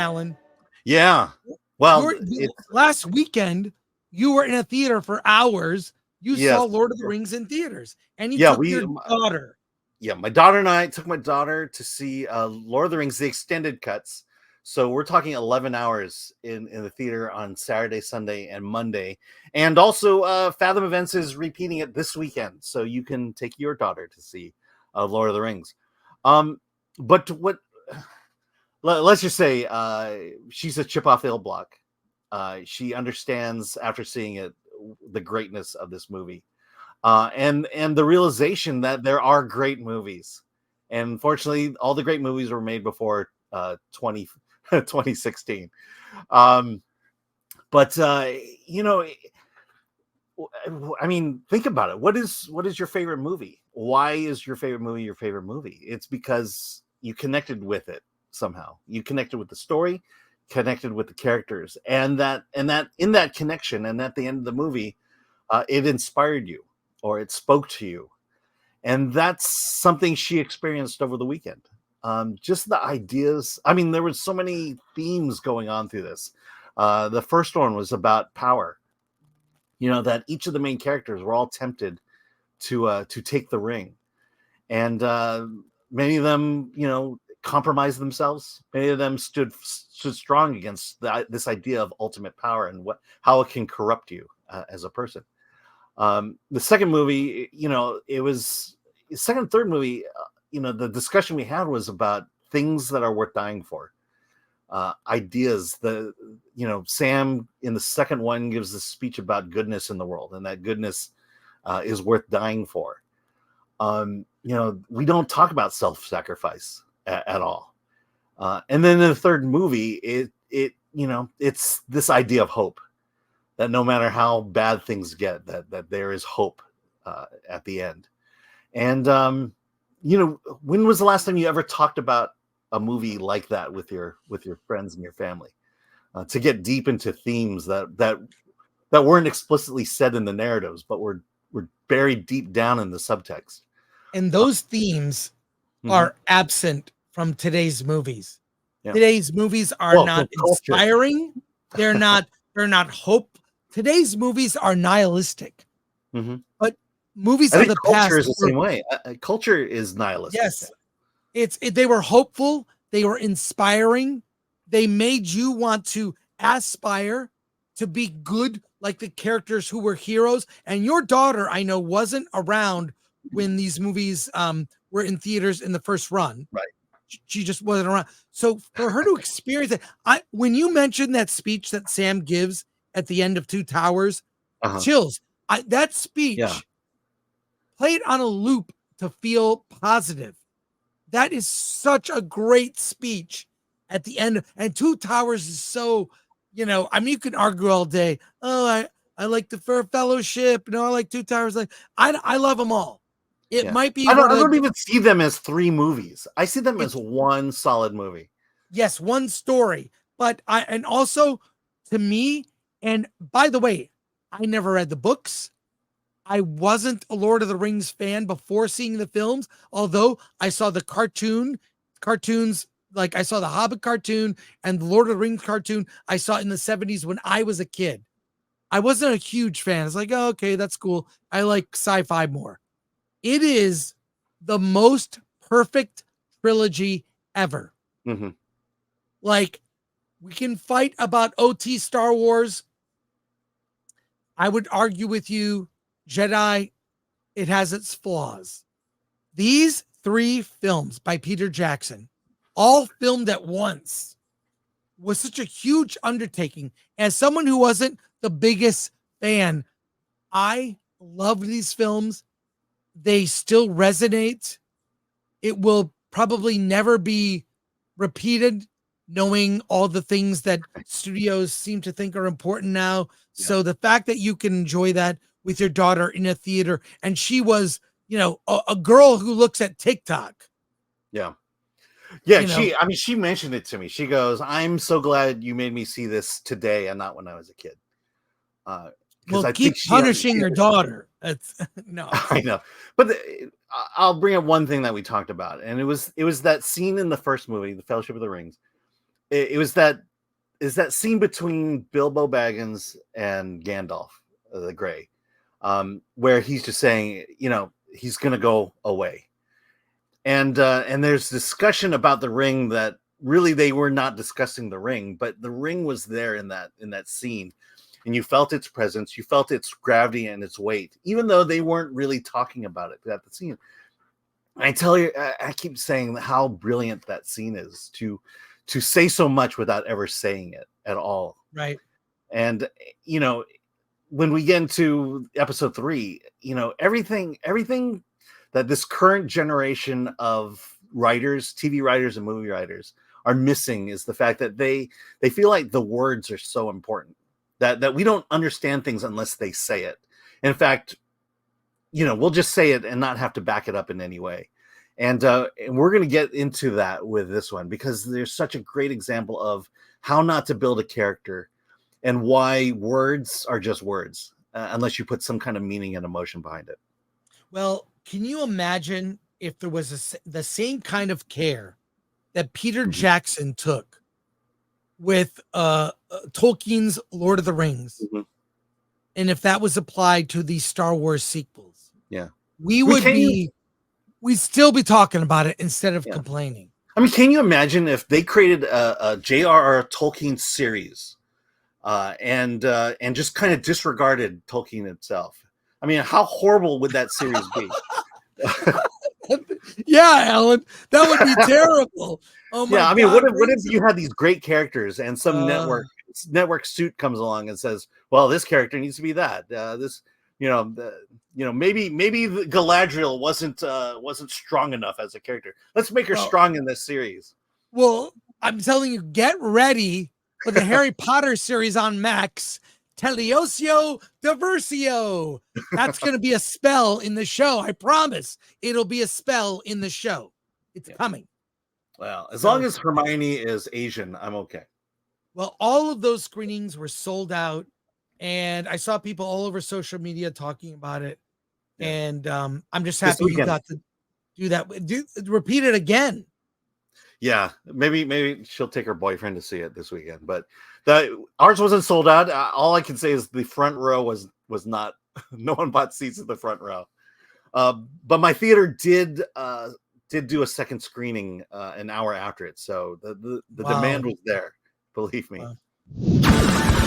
Alan. Yeah. Well, last weekend, you were in a theater for hours. You saw Lord of the Rings in theaters, and you took your daughter. Yeah, my daughter and I took my daughter to see Lord of the Rings, the extended cuts. So we're talking 11 hours in the theater on Saturday, Sunday, and Monday. And also Fathom Events is repeating it this weekend. So you can take your daughter to see Lord of the Rings. But let's just say she's a chip off the old block. She understands after seeing it the greatness of this movie. And the realization that there are great movies. And unfortunately, all the great movies were made before 2016. But you know, I mean, think about it. What is your favorite movie? Why is your favorite movie your favorite movie? It's because you connected with it somehow. You connected with the story, connected with the characters, and that in that connection, and at the end of the movie, it inspired you or it spoke to you. And that's something she experienced over the weekend. Just the ideas. I mean, there were so many themes going on through this. The first one was about power. You know, that each of the main characters were all tempted to take the ring. And many of them, you know, compromised themselves. Many of them stood strong against this idea of ultimate power and how it can corrupt you as a person. The second movie, you know, it was the second and third movie, you know, the discussion we had was about things that are worth dying for. Ideas. You know, Sam in the second one gives this speech about goodness in the world, and that goodness is worth dying for. You know, we don't talk about self-sacrifice at all. And then in the third movie, it you know, it's this idea of hope. That no matter how bad things get, that there is hope at the end. And you know, when was the last time you ever talked about a movie like that with your friends and your family? To get deep into themes that weren't explicitly said in the narratives, but were buried deep down in the subtext. And those themes are absent from today's movies. Yeah. Today's movies are not inspiring. They're not hope. Today's movies are nihilistic. But movies of the past, culture is the same way. Culture is nihilistic. Yes, they were hopeful. They were inspiring. They made you want to aspire to be good, like the characters who were heroes. And your daughter, I know, wasn't around when these movies were in theaters in the first run. Right. She just wasn't around. So for her to experience it, when you mentioned that speech that Sam gives at the end of Two Towers, chills. That speech, play it on a loop to feel positive. That is such a great speech at the end. And Two Towers is so, you know, I mean, you can argue all day. Oh, I like the Fur Fellowship. No, I like Two Towers. Like I love them all. It might be. I don't even see them as three movies. I see them as one solid movie. Yes, one story. But and also to me, and by the way, I never read the books. I wasn't a Lord of the Rings fan before seeing the films, although I saw the cartoons, like I saw the Hobbit cartoon and the Lord of the Rings cartoon. I saw it in the 70s when I was a kid. I wasn't a huge fan. It's like, oh, okay, that's cool. I like sci-fi more. It is the most perfect trilogy ever. Like, we can fight about OT Star Wars. I would argue with you, Jedi, it has its flaws. These three films by Peter Jackson, all filmed at once, was such a huge undertaking. As someone who wasn't the biggest fan, I love these films. They still resonate. It will probably never be repeated, knowing all the things that studios seem to think are important now. Yeah. So the fact that you can enjoy that with your daughter in a theater, and she was, you know, a girl who looks at TikTok. Yeah. Yeah. She mentioned it to me. She goes, I'm so glad you made me see this today and not when I was a kid. Well, I keep punishing your daughter. That's no, I know, but I'll bring up one thing that we talked about, and it was that scene in the first movie, The Fellowship of the Rings, it was that scene between Bilbo Baggins and Gandalf the Grey, where he's just saying, he's going to go away. And there's discussion about the ring that really they were not discussing the ring, but the ring was there in that scene. And you felt its presence, you felt its gravity and its weight, even though they weren't really talking about it at the scene. I tell you, I keep saying how brilliant that scene is to say so much without ever saying it at all. Right. And, when we get into episode 3, everything that this current generation of writers, TV writers and movie writers are missing is the fact that they feel like the words are so important. That we don't understand things unless they say it. In fact, we'll just say it and not have to back it up in any way. And we're going to get into that with this one because there's such a great example of how not to build a character and why words are just words unless you put some kind of meaning and emotion behind it. Well, can you imagine if there was the same kind of care that Peter Jackson took with Tolkien's Lord of the Rings, and if that was applied to these Star Wars sequels, we'd still be talking about it instead of complaining. I mean, can you imagine if they created a J.R.R. Tolkien series and just kind of disregarded Tolkien itself? I mean, how horrible would that series be? Yeah, Alan, that would be terrible. Oh my I mean, God, what if you had these great characters and some network suit comes along and says, "Well, this character needs to be that." Maybe Galadriel wasn't strong enough as a character. Let's make her strong in this series. Well, I'm telling you, get ready for the Harry Potter series on Max. Teleosio Diversio. That's going to be a spell in the show. I promise. It'll be a spell in the show. It's coming. Well, as long as Hermione is Asian, I'm okay. Well, all of those screenings were sold out, and I saw people all over social media talking about it. Yeah. And I'm just happy you got to do that. Repeat it again. Yeah, maybe she'll take her boyfriend to see it this weekend. But ours wasn't sold out. All I can say is the front row was not. No one bought seats in the front row. But my theater did do a second screening an hour after it, so the demand was there. Believe me. Wow.